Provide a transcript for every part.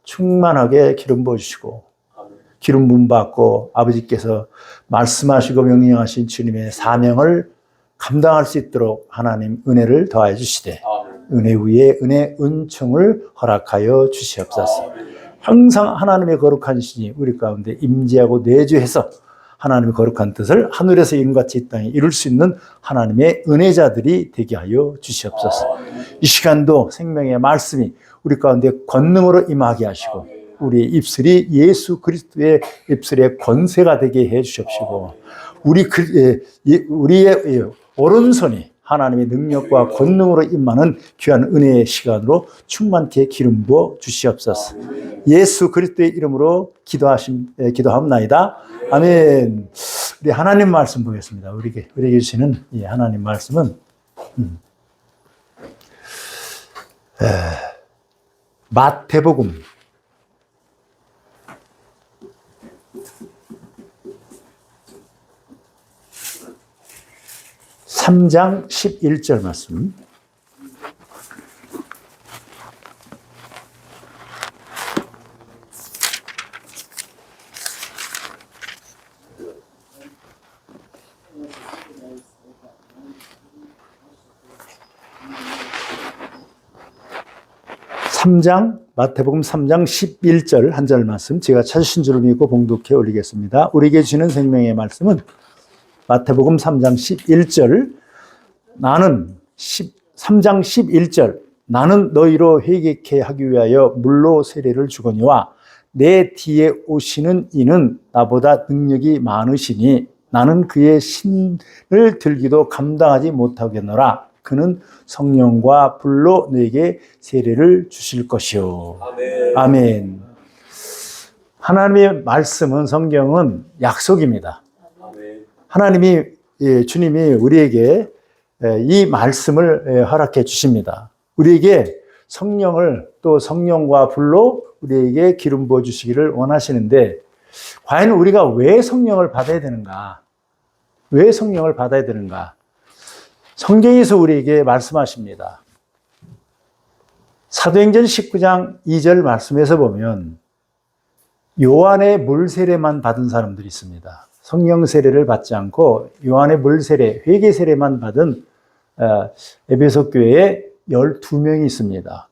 충만하게 기름 부어주시고 기름 부음 받고 아버지께서 말씀하시고 명령하신 주님의 사명을 감당할 수 있도록 하나님 은혜를 더하여 주시되 은혜 위에 은혜 은총을 허락하여 주시옵소서. 항상 하나님의 거룩한 신이 우리 가운데 임재하고 내주해서 하나님의 거룩한 뜻을 하늘에서 이룬같이 이 땅에 이룰 수 있는 하나님의 은혜자들이 되게 하여 주시옵소서. 이 시간도 생명의 말씀이 우리 가운데 권능으로 임하게 하시고 우리의 입술이 예수 그리스도의 입술의 권세가 되게 해 주십시오. 우리의 오른손이 하나님의 능력과 권능으로 임하는 귀한 은혜의 시간으로 충만케 기름 부어 주시옵소서. 예수 그리스도의 이름으로 기도합나이다. 아멘. 우리 하나님 말씀 보겠습니다. 우리에게 주시는 이 하나님 말씀은 마태복음 3장 11절 말씀. 마태복음 3장 11절 한 절 말씀 제가 찾으신 줄을 믿고 봉독해 올리겠습니다. 우리에게 주는 생명의 말씀은 마태복음 3장 11절 3장 11절 나는 너희로 회개케 하기 위하여 물로 세례를 주거니와 내 뒤에 오시는 이는 나보다 능력이 많으시니 나는 그의 신을 들기도 감당하지 못하겠노라. 그는 성령과 불로 너에게 세례를 주실 것이요. 아멘. 아멘. 하나님의 말씀은 성경은 약속입니다. 아멘. 하나님이 주님이 우리에게 이 말씀을 허락해 주십니다. 우리에게 성령을 또 성령과 불로 우리에게 기름 부어 주시기를 원하시는데 과연 우리가 왜 성령을 받아야 되는가? 왜 성령을 받아야 되는가? 성경에서 우리에게 말씀하십니다. 사도행전 19장 2절 말씀에서 보면 요한의 물 세례만 받은 사람들이 있습니다. 성령 세례를 받지 않고 요한의 물 세례, 회개 세례만 받은 에베소 교회에 12명이 있습니다.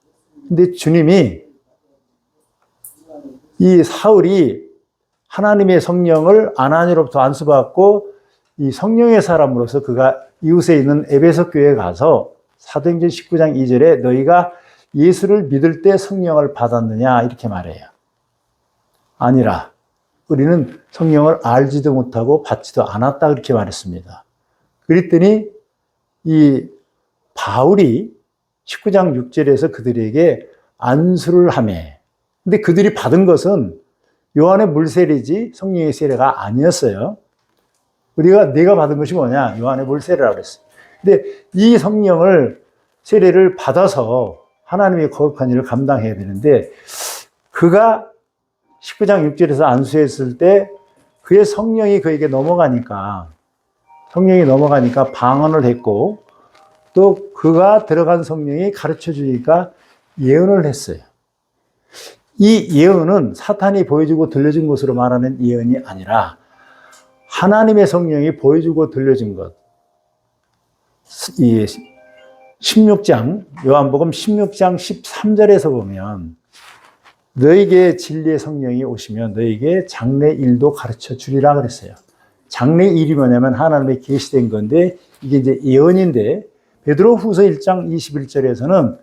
근데 주님이 이 사울이 하나님의 성령을 아나니로부터 안수받고 이 성령의 사람으로서 그가 이웃에 있는 에베소 교회에 가서 사도행전 19장 2절에 너희가 예수를 믿을 때 성령을 받았느냐 이렇게 말해요. 아니라 우리는 성령을 알지도 못하고 받지도 않았다 그렇게 말했습니다. 그랬더니 이 바울이 19장 6절에서 그들에게 안수를 하매 근데 그들이 받은 것은 요한의 물세례지 성령의 세례가 아니었어요. 내가 받은 것이 뭐냐? 요한의 물세례라고 그랬어요. 근데 이 성령을 세례를 받아서 하나님의 거룩한 일을 감당해야 되는데 그가 19장 6절에서 안수했을 때 그의 성령이 그에게 넘어가니까 방언을 했고 또 그가 들어간 성령이 가르쳐 주니까 예언을 했어요. 이 예언은 사탄이 보여주고 들려준 것으로 말하는 예언이 아니라 하나님의 성령이 보여주고 들려준 것. 이 16장, 요한복음 16장 13절에서 보면 너에게 진리의 성령이 오시면 너에게 장래 일도 가르쳐 주리라 그랬어요. 장래 일이 뭐냐면 하나님의 계시된 건데 이게 이제 예언인데 베드로 후서 1장 21절에서는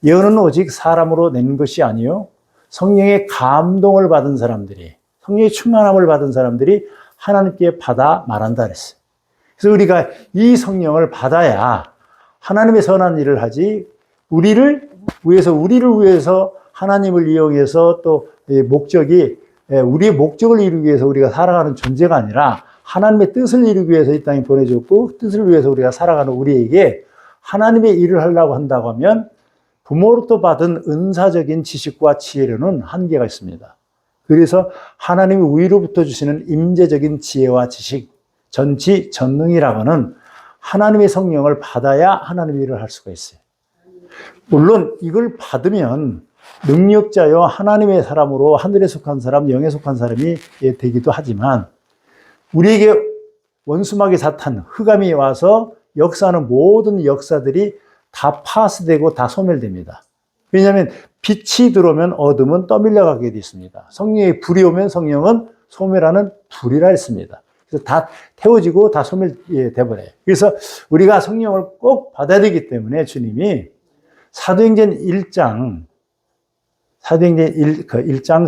예언은 오직 사람으로 낸 것이 아니요 성령의 감동을 받은 사람들이 성령의 충만함을 받은 사람들이 하나님께 받아 말한다 그랬어요. 그래서 우리가 이 성령을 받아야 하나님의 선한 일을 하지 우리를 위해서 하나님을 이용해서 또 우리의 목적을 이루기 위해서 우리가 살아가는 존재가 아니라 하나님의 뜻을 이루기 위해서 이 땅에 보내줬고 뜻을 위해서 우리가 살아가는 우리에게 하나님의 일을 하려고 한다고 하면 부모로부터 받은 은사적인 지식과 지혜로는 한계가 있습니다. 그래서 하나님이 위로부터 주시는 임재적인 지혜와 지식, 전지, 전능이라고는 하나님의 성령을 받아야 하나님의 일을 할 수가 있어요. 물론 이걸 받으면 능력자요 하나님의 사람으로 하늘에 속한 사람, 영에 속한 사람이 되기도 하지만 우리에게 원수마귀 사탄, 흑암이 와서 역사하는 모든 역사들이 다 파스되고 다 소멸됩니다. 왜냐하면 빛이 들어오면 어둠은 떠밀려가게 되어 있습니다. 성령의 불이 오면 성령은 소멸하는 불이라 했습니다. 그래서 다 태워지고 다 소멸돼 버려요. 그래서 우리가 성령을 꼭 받아야 되기 때문에 주님이 사도행전 1장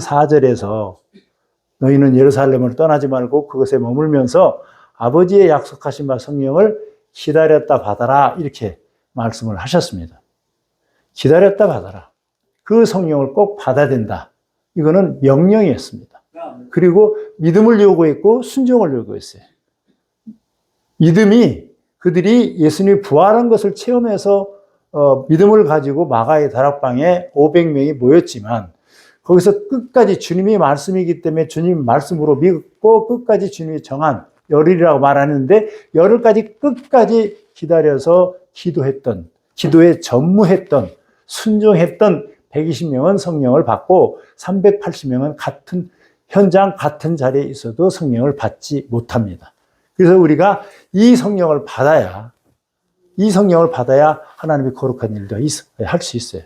4절에서 너희는 예루살렘을 떠나지 말고 그것에 머물면서 아버지의 약속하신 바 성령을 기다렸다 받아라 이렇게 말씀을 하셨습니다. 기다렸다 받아라. 그 성령을 꼭 받아야 된다. 이거는 명령이었습니다. 그리고 믿음을 요구했고 순종을 요구했어요. 믿음이 그들이 예수님이 부활한 것을 체험해서 믿음을 가지고 마가의 다락방에 500명이 모였지만 거기서 끝까지 주님이 말씀이기 때문에 주님 말씀으로 믿고 끝까지 주님이 정한 열흘이라고 말하는데 열흘까지 끝까지 기다려서 기도했던, 기도에 전무했던, 순종했던 120명은 성령을 받고 380명은 같은 현장 같은 자리에 있어도 성령을 받지 못합니다. 그래서 우리가 이 성령을 받아야 하나님의 거룩한 일도 할 수 있어요.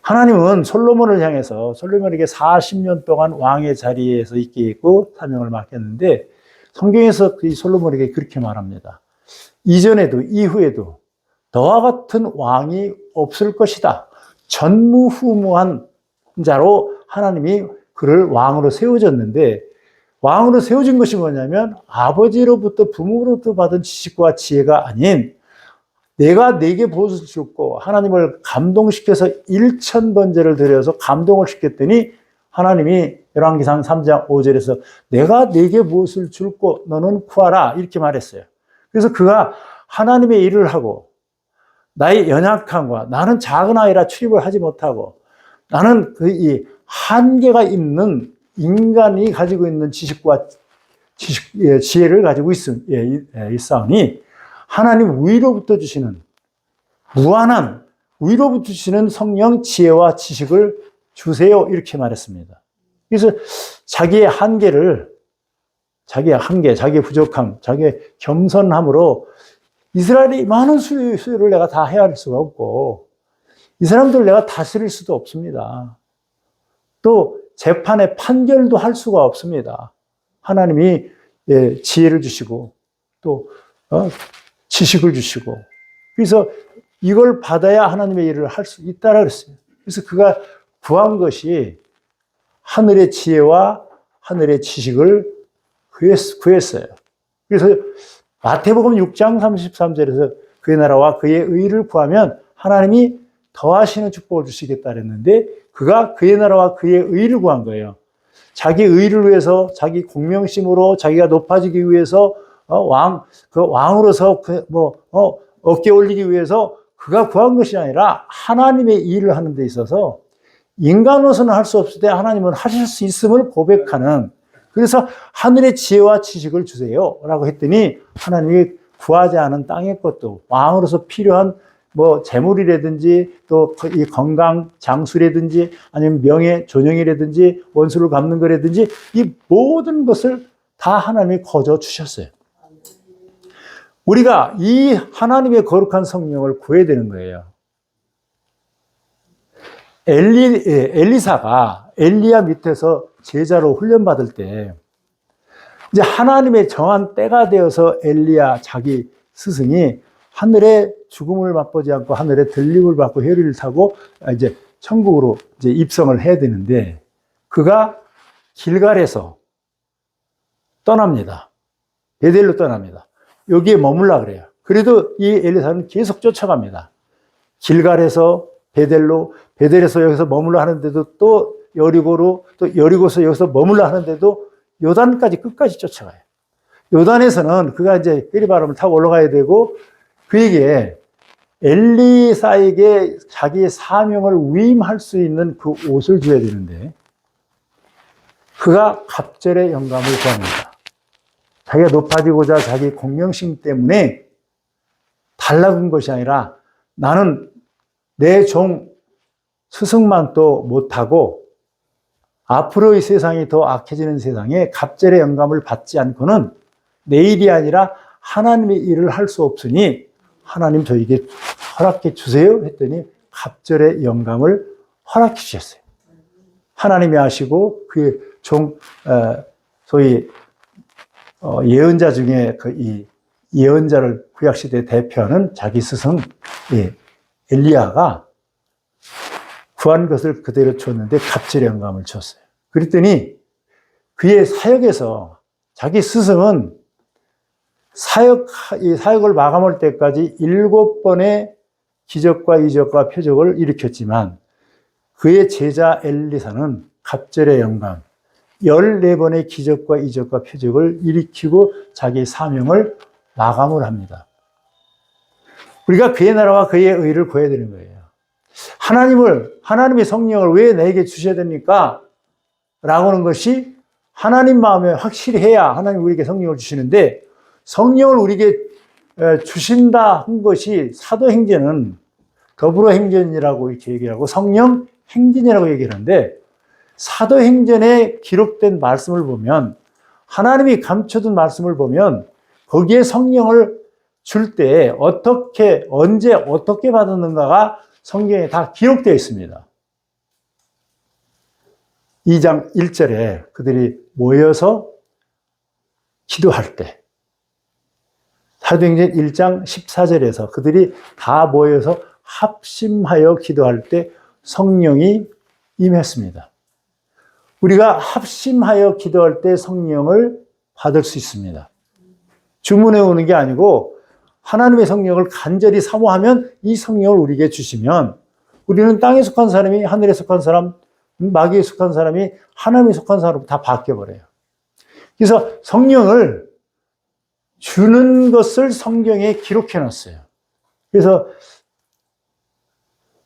하나님은 솔로몬을 향해서 솔로몬에게 40년 동안 왕의 자리에서 있게 했고 사명을 맡겼는데 성경에서 이 솔로몬에게 그렇게 말합니다. 이전에도 이후에도 너와 같은 왕이 없을 것이다. 전무후무한 자로 하나님이 그를 왕으로 세워졌는데 왕으로 세워진 것이 뭐냐면 아버지로부터 부모로부터 받은 지식과 지혜가 아닌 내가 내게 무엇을 줬고 하나님을 감동시켜서 1000번제를 드려서 감동을 시켰더니 하나님이 열왕기상 3장 5절에서 내가 내게 무엇을 줄고 너는 구하라 이렇게 말했어요. 그래서 그가 하나님의 일을 하고 나의 연약함과 나는 작은 아이라 출입을 하지 못하고 나는 이 한계가 있는 인간이 가지고 있는 지식과 지혜를 가지고 있사오니 하나님 위로부터 주시는 무한한 위로부터 주시는 성령 지혜와 지식을 주세요 이렇게 말했습니다. 그래서 자기의 한계, 자기의 부족함, 자기의 겸손함으로 이스라엘이 많은 수요를 내가 다 헤아릴 수가 없고 이 사람들을 내가 다스릴 수도 없습니다. 또 재판의 판결도 할 수가 없습니다. 하나님이 지혜를 주시고 또 지식을 주시고 그래서 이걸 받아야 하나님의 일을 할 수 있다라 그랬어요. 그래서 그가 구한 것이 하늘의 지혜와 하늘의 지식을 구했어요. 그래서 마태복음 6장 33절에서 그의 나라와 그의 의를 구하면 하나님이 더하시는 축복을 주시겠다 그랬는데 그가 그의 나라와 그의 의를 구한 거예요. 자기 의를 위해서 자기 공명심으로 자기가 높아지기 위해서 왕으로서 어깨 올리기 위해서 그가 구한 것이 아니라 하나님의 일을 하는 데 있어서 인간으로서는 할 수 없을 때 하나님은 하실 수 있음을 고백하는 그래서 하늘의 지혜와 지식을 주세요 라고 했더니 하나님이 구하지 않은 땅의 것도 왕으로서 필요한 재물이라든지 또 이 건강 장수라든지 아니면 명예 존영이라든지 원수를 갚는 거라든지 이 모든 것을 다 하나님이 거저 주셨어요. 우리가 이 하나님의 거룩한 성령을 구해야 되는 거예요. 엘리사가 엘리야 밑에서 제자로 훈련받을 때 이제 하나님의 정한 때가 되어서 엘리야 자기 스승이 하늘에 죽음을 맛보지 않고 하늘에 들림을 받고 혈의를 타고 이제 천국으로 이제 입성을 해야 되는데 그가 길갈에서 떠납니다. 베델로 떠납니다. 여기에 머물라 그래요. 그래도 이 엘리사는 계속 쫓아갑니다. 길갈에서 베델에서 여기서 머물러 하는데도 또 여리고로 또 여리고서 여기서 머물러 하는데도 요단까지 끝까지 쫓아가요. 요단에서는 그가 이제 해리바람을 타고 올라가야 되고 그에게 엘리사에게 자기의 사명을 위임할 수 있는 그 옷을 줘야 되는데 그가 갑절의 영감을 구합니다. 자기가 높아지고자 자기 공명심 때문에 달라붙은 것이 아니라 나는 내 종 스승만 또 못하고 앞으로의 세상이 더 악해지는 세상에 갑절의 영감을 받지 않고는 내일이 아니라 하나님의 일을 할 수 없으니 하나님 저에게 허락해 주세요 했더니 갑절의 영감을 허락해 주셨어요. 하나님이 하시고 그의 소위 예언자 중에 이 예언자를 구약시대에 대표하는 자기 스승 엘리야가 구한 것을 그대로 줬는데 갑절의 영감을 줬어요. 그랬더니 그의 사역에서 자기 스승은 이 사역을 마감할 때까지 7번의 기적과 이적과 표적을 일으켰지만 그의 제자 엘리사는 갑절의 영감 14번의 기적과 이적과 표적을 일으키고 자기 사명을 마감을 합니다. 우리가 그의 나라와 그의 의를 구해야 되는 거예요. 하나님의 성령을 왜 내게 주셔야 됩니까? 라고 하는 것이 하나님 마음에 확실히 해야 하나님 우리에게 성령을 주시는데 성령을 우리에게 주신다 한 것이 사도행전은 더불어행전이라고 이렇게 얘기하고 성령 행전이라고 얘기하는데 사도행전에 기록된 말씀을 보면 하나님이 감춰둔 말씀을 보면 거기에 성령을 줄 때 어떻게 언제 어떻게 받았는가가 성경에 다 기록되어 있습니다. 2장 1절에 그들이 모여서 기도할 때 사도행전 1장 14절에서 그들이 다 모여서 합심하여 기도할 때 성령이 임했습니다. 우리가 합심하여 기도할 때 성령을 받을 수 있습니다. 주문해 오는 게 아니고 하나님의 성령을 간절히 사모하면 이 성령을 우리에게 주시면 우리는 땅에 속한 사람이 하늘에 속한 사람, 마귀에 속한 사람이 하나님에 속한 사람으로 다 바뀌어버려요. 그래서 성령을 주는 것을 성경에 기록해 놨어요. 그래서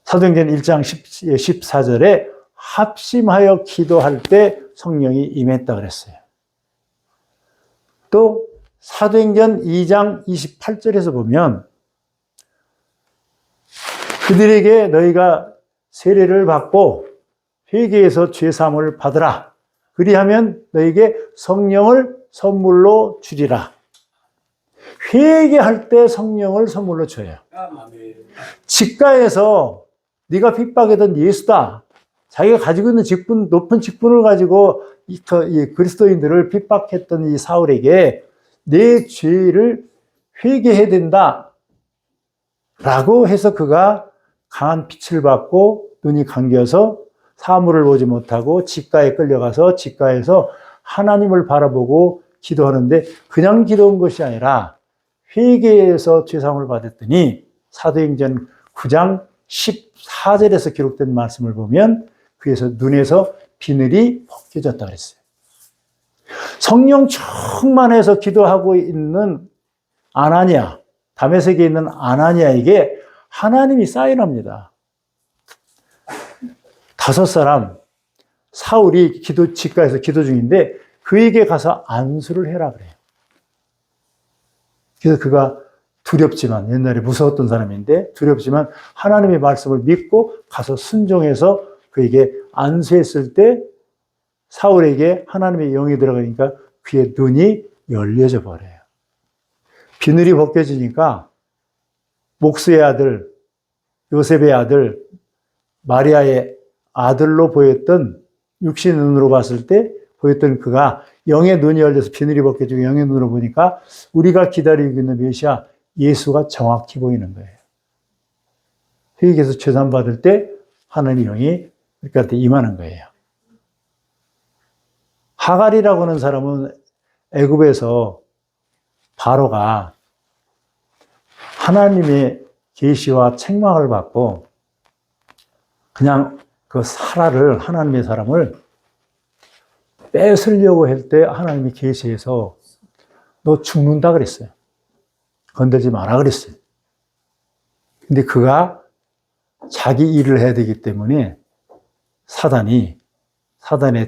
사도행전 1장 14절에 합심하여 기도할 때 성령이 임했다 그랬어요. 또 사도행전 2장 28절에서 보면 그들에게 너희가 세례를 받고 회개해서 죄사함을 받으라. 그리하면 너희에게 성령을 선물로 주리라. 회개할 때 성령을 선물로 줘요. 직가에서 네가 핍박하던 예수다. 자기가 가지고 있는 직분, 높은 직분을 가지고 이 그리스도인들을 핍박했던 이 사울에게 내 죄를 회개해야 된다. 라고 해서 그가 강한 빛을 받고 눈이 감겨서 사물을 보지 못하고 직가에 끌려가서 직가에서 하나님을 바라보고 기도하는데 그냥 기도한 것이 아니라 회개해서 죄사함을 받았더니 사도행전 9장 14절에서 기록된 말씀을 보면 그에서 눈에서 비늘이 벗겨졌다 그랬어요. 성령 충만해서 기도하고 있는 아나니아, 다메섹에 있는 아나니아에게 하나님이 사인합니다. 5사람, 사울이 직가에서 기도 중인데 그에게 가서 안수를 해라 그래요. 그래서 그가 두렵지만, 옛날에 무서웠던 사람인데 두렵지만 하나님의 말씀을 믿고 가서 순종해서 그에게 안수했을 때 사울에게 하나님의 영이 들어가니까 그의 눈이 열려져 버려요. 비늘이 벗겨지니까 목수의 아들, 요셉의 아들, 마리아의 아들로 보였던 육신 눈으로 봤을 때 보였던 그가 영의 눈이 열려서 비늘이 벗겨지고 영의 눈으로 보니까 우리가 기다리고 있는 메시아 예수가 정확히 보이는 거예요. 회개해서 죄산 받을 때 하나님의 영이 우리한테 임하는 거예요. 하갈이라고 하는 사람은 애굽에서 바로가 하나님의 계시와 책망을 받고 그냥 그 사라를 하나님의 사람을 뺏으려고 할 때 하나님이 계시해서 너 죽는다 그랬어요. 건들지 마라 그랬어요. 근데 그가 자기 일을 해야 되기 때문에 사단의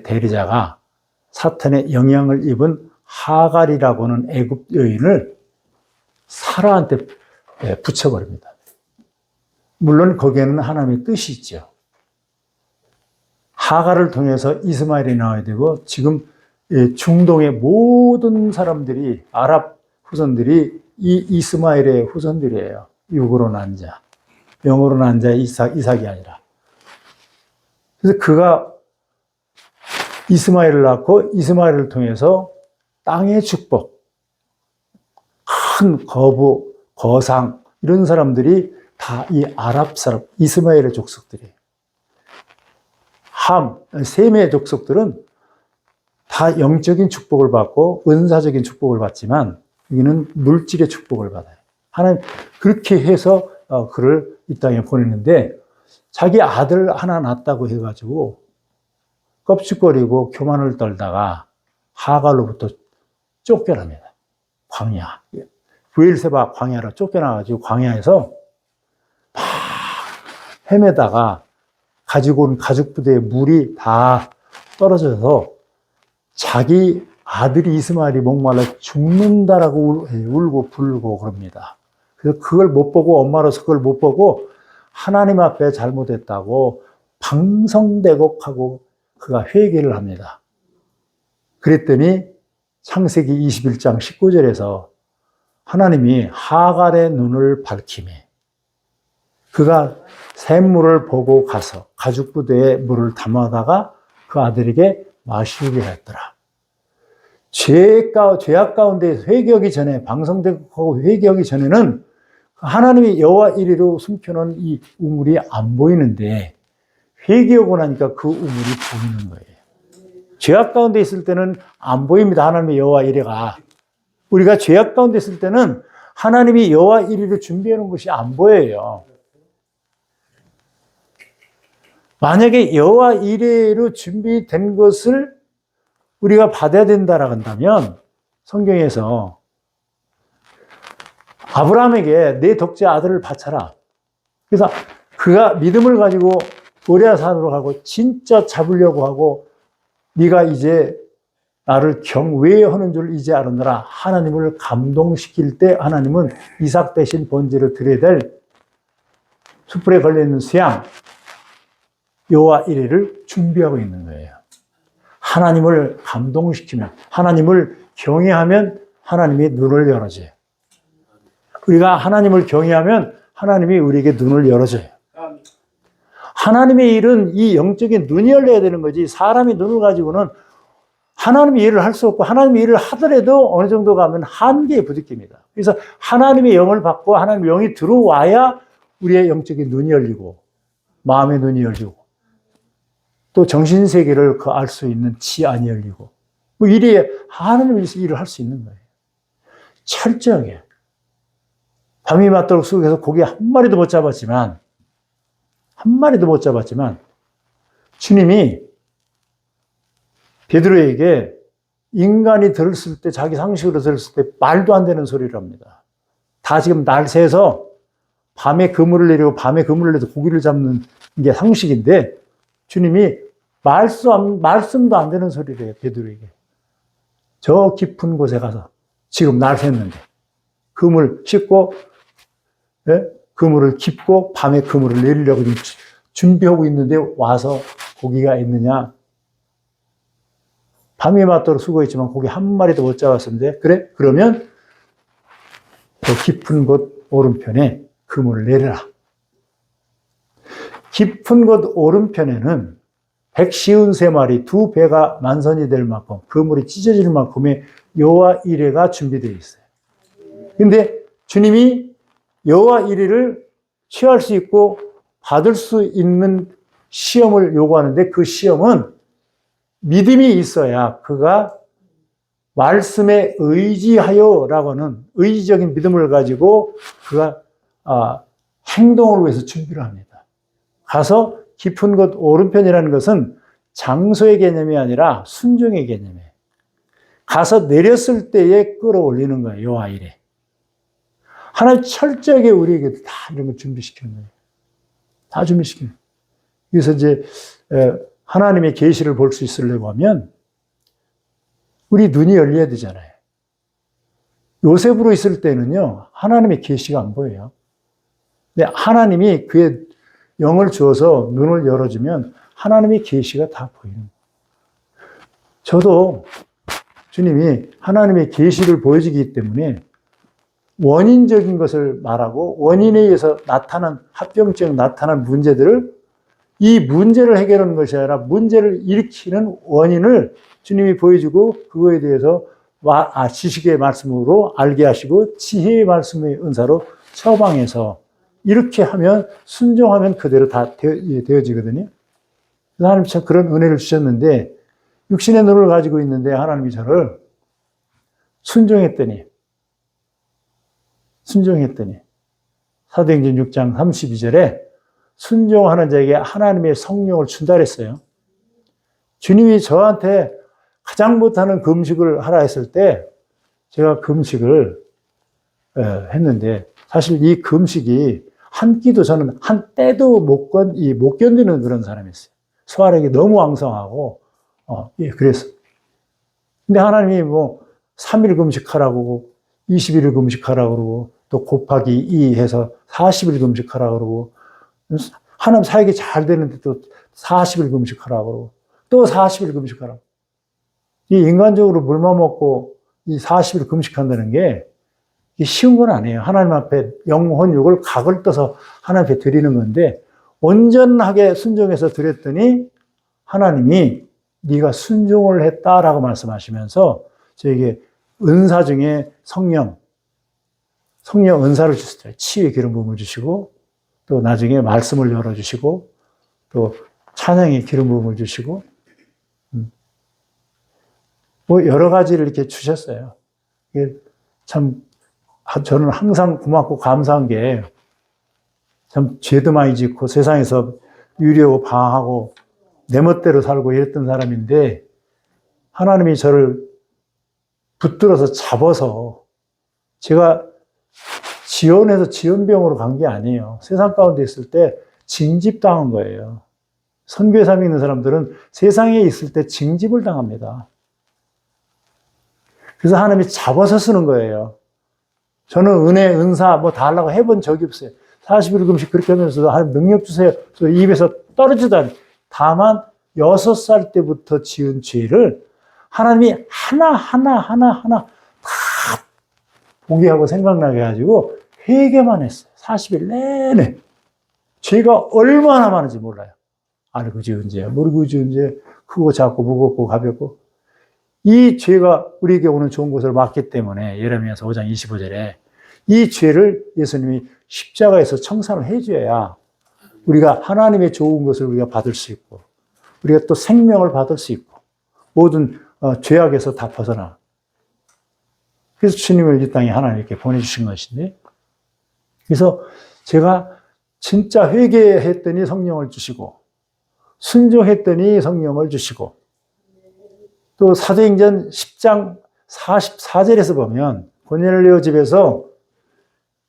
대리자가 사탄의 영향을 입은 하갈이라고 하는 애굽 여인을 사라한테 붙여버립니다. 물론 거기에는 하나님의 뜻이 있죠. 하갈을 통해서 이스마엘이 나와야 되고, 지금 중동의 모든 사람들이, 아랍 후손들이 이 이스마엘의 후손들이에요. 육으로 난 자, 영으로 난 자 이삭이 아니라. 그래서 그가 이스마엘을 낳고 이스마엘을 통해서 땅의 축복, 큰 거부, 거상 이런 사람들이 다 이 아랍 사람, 이스마엘의 족속들이에요. 셈의 족속들은 다 영적인 축복을 받고 은사적인 축복을 받지만 여기는 물질의 축복을 받아요. 하나님 그렇게 해서 그를 이 땅에 보내는데 자기 아들 하나 낳았다고 해가지고 껍질거리고 교만을 떨다가 하갈로부터 쫓겨납니다. 광야. 브엘세바 광야로 쫓겨나가지고 광야에서 막 헤매다가 가지고 온 가죽 부대에 물이 다 떨어져서 자기 아들이 이스마엘이 목말라 죽는다라고 울고 불고 그럽니다. 그래서 그걸 못 보고 엄마로서 그걸 못 보고 하나님 앞에 잘못했다고 방성대곡하고 그가 회개를 합니다. 그랬더니 창세기 21장 19절에서 하나님이 하갈의 눈을 밝히매 그가 샘물을 보고 가서 가죽 부대에 물을 담아다가 그 아들에게 마시게 했더라. 죄악 가운데 회개하기 전에 방성되고 회개하기 전에는 하나님이 여호와 이리로 숨겨놓은 이 우물이 안 보이는데 회개하고 나니까 그 우물이 보이는 거예요. 죄악 가운데 있을 때는 안 보입니다. 하나님의 여호와 이리가. 우리가 죄악 가운데 있을 때는 하나님이 여호와 이리로 준비해 놓은 것이 안 보여요. 만약에 여호와 이레로 준비된 것을 우리가 받아야 된다라고 한다면 성경에서 아브라함에게 내 독자 아들을 바쳐라. 그래서 그가 믿음을 가지고 모리아산으로 가고 진짜 잡으려고 하고 네가 이제 나를 경외하는 줄 이제 알았느라 하나님을 감동시킬 때 하나님은 이삭 대신 번제를 드려야 될 숯불에 걸려있는 수양 여호와 이레를 준비하고 있는 거예요. 하나님을 감동시키면 하나님을 경외하면 하나님이 눈을 열어줘요. 우리가 하나님을 경외하면 하나님이 우리에게 눈을 열어줘요. 하나님의 일은 이 영적인 눈이 열려야 되는 거지 사람이 눈을 가지고는 하나님의 일을 할 수 없고 하나님의 일을 하더라도 어느 정도 가면 한계에 부딪힙니다. 그래서 하나님의 영을 받고 하나님의 영이 들어와야 우리의 영적인 눈이 열리고 마음의 눈이 열리고 또 정신세계를 알 수 있는 치안이 열리고 뭐 이래 하나님의 일을 할 수 있는 거예요. 철저하게 밤이 맞도록 속에서 고기 한 마리도 못 잡았지만 주님이 베드로에게 인간이 들었을 때 자기 상식으로 들었을 때 말도 안 되는 소리를 합니다. 다 지금 날 새서 밤에 그물을 내리고 밤에 그물을 내서 고기를 잡는 게 상식인데 주님이 말씀도 안 되는 소리를 해요. 베드로에게. 저 깊은 곳에 가서 지금 날 샜는데 그물 씻고 그물을 깁고 밤에 그물을 내리려고 준비하고 있는데 와서 고기가 있느냐. 밤이 맞도록 수고했지만 고기 한 마리도 못 잡았었는데 그래? 그러면 더 깊은 곳 오른편에 그물을 내려라. 깊은 곳 오른편에는 153마리 두 배가 만선이 될 만큼 그물이 찢어질 만큼의 여호와 이레가 준비되어 있어요. 근데 주님이 여호와 이레를 취할 수 있고 받을 수 있는 시험을 요구하는데 그 시험은 믿음이 있어야 그가 말씀에 의지하여라고 하는 의지적인 믿음을 가지고 그가 행동을 위해서 준비를 합니다. 가서 깊은 곳 오른편이라는 것은 장소의 개념이 아니라 순종의 개념이에요. 가서 내렸을 때에 끌어올리는 거예요. 여호와 이레. 하나님 철저하게 우리에게 다 이런 걸 준비시키는 거예요. 다 준비시키는 거예요. 그래서 이제 하나님의 계시를 볼 수 있으려고 하면 우리 눈이 열려야 되잖아요. 요셉으로 있을 때는요. 하나님의 계시가 안 보여요. 근데 하나님이 그의 영을 주어서 눈을 열어주면 하나님의 계시가 다 보이는 거예요. 저도 주님이 하나님의 계시를 보여주기 때문에 원인적인 것을 말하고 원인에 의해서 나타난 합병증 나타난 문제들을 이 문제를 해결하는 것이 아니라 문제를 일으키는 원인을 주님이 보여주고 그거에 대해서 지식의 말씀으로 알게 하시고 지혜의 말씀의 은사로 처방해서 이렇게 하면 순종하면 그대로 다 되어지거든요. 하나님 참 그런 은혜를 주셨는데 육신의 눈을 가지고 있는데 하나님이 저를 순종했더니 사도행전 6장 32절에 순종하는 자에게 하나님의 성령을 준다 그랬어요. 주님이 저한테 가장 못하는 금식을 하라 했을 때 제가 금식을 했는데 사실 이 금식이 한 끼도 저는 한 때도 못 견디는 그런 사람이었어요. 소화력이 너무 왕성하고 그래서 근데 하나님이 뭐 3일 금식하라고 21일 금식하라고 그러고 또 곱하기 2 해서 40일 금식하라고 그러고 하나님 사역이 잘 되는데 또 40일 금식하라고 그러고 또 40일 금식하라고 이 인간적으로 물만 먹고 이 40일 금식한다는 게 쉬운 건 아니에요. 하나님 앞에 영혼 육을 각을 떠서 하나님 앞에 드리는 건데 온전하게 순종해서 드렸더니 하나님이 네가 순종을 했다라고 말씀하시면서 저에게 은사 중에 성령 은사를 주셨어요. 치유의 기름 부음을 주시고 또 나중에 말씀을 열어주시고 또 찬양의 기름 부음을 주시고 뭐 여러 가지를 이렇게 주셨어요. 이게 참 저는 항상 고맙고 감사한 게 참 죄도 많이 짓고 세상에서 유리하고 방황하고 내 멋대로 살고 이랬던 사람인데 하나님이 저를 붙들어서 잡아서 제가 지원해서 지원병으로 간 게 아니에요. 세상 가운데 있을 때 징집당한 거예요. 선교에 삶에 있는 사람들은 세상에 있을 때 징집을 당합니다. 그래서 하나님이 잡아서 쓰는 거예요. 저는 은혜, 은사 뭐 다 하려고 해본 적이 없어요. 40일 금식 그렇게 하면서도 하나님 능력 주세요. 저 입에서 떨어지도 않아요. 다만 6살 때부터 지은 죄를 하나님이 하나하나 다 보게 하고 생각나게 해가지고 회개만 했어요. 40일 내내. 죄가 얼마나 많은지 몰라요. 알고 지은 죄, 모르고 지은 죄, 크고 작고 무겁고 가볍고. 이 죄가 우리에게 오는 좋은 것을 막기 때문에 예레미야서 5장 25절에 이 죄를 예수님이 십자가에서 청산을 해줘야 우리가 하나님의 좋은 것을 우리가 받을 수 있고 우리가 또 생명을 받을 수 있고 모든 죄악에서 다 벗어나. 그래서 주님을 이 땅에 하나님께 보내주신 것인데 그래서 제가 진짜 회개했더니 성령을 주시고 순종했더니 성령을 주시고 또 사도행전 10장 44절에서 보면 고넬료 집에서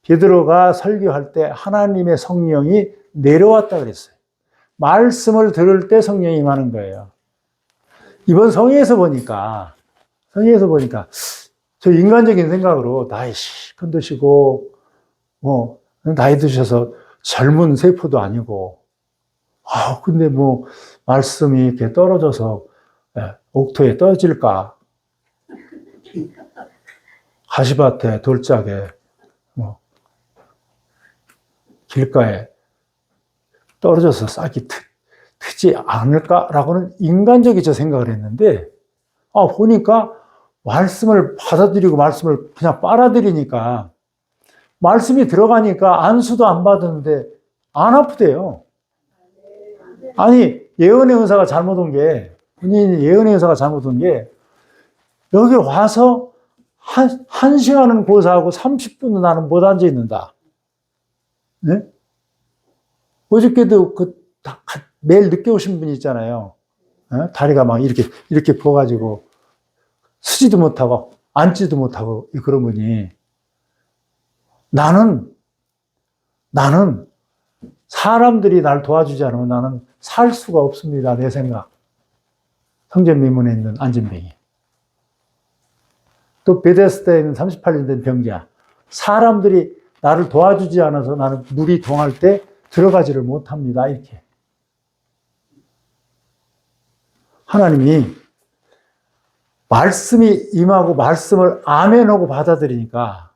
베드로가 설교할 때 하나님의 성령이 내려왔다 그랬어요. 말씀을 들을 때 성령이 임하는 거예요. 이번 성회에서 보니까 저 인간적인 생각으로 나이 큰 드시고 뭐 나이 드셔서 젊은 세포도 아니고 근데 뭐 말씀이 이렇게 떨어져서 옥토에 떨어질까 가시밭에 돌짝에 뭐 길가에 떨어져서 싹이 트지 않을까라고는 인간적인 저 생각을 했는데 보니까 말씀을 받아들이고 말씀을 그냥 빨아들이니까 말씀이 들어가니까 안수도 안 받았는데 안 아프대요. 아니 예언의 은사가 잘못 온 게 본인이 예언의 은사가 잘못 온 게 여기 와서 한 시간은 고사하고 30분은 나는 못 앉아 있는다. 네? 어저께도 매일 늦게 오신 분이 있잖아요. 네? 다리가 막 이렇게 부어가지고 쓰지도 못하고 앉지도 못하고 그런 분이 나는 사람들이 날 도와주지 않으면 나는 살 수가 없습니다. 내 생각. 성전미문에 있는 안진뱅이. 또 베데스다에 있는 38년 된 병자. 사람들이 나를 도와주지 않아서 나는 물이 동할 때 들어가지를 못합니다. 이렇게. 하나님이 말씀이 임하고 말씀을 아멘하고 받아들이니까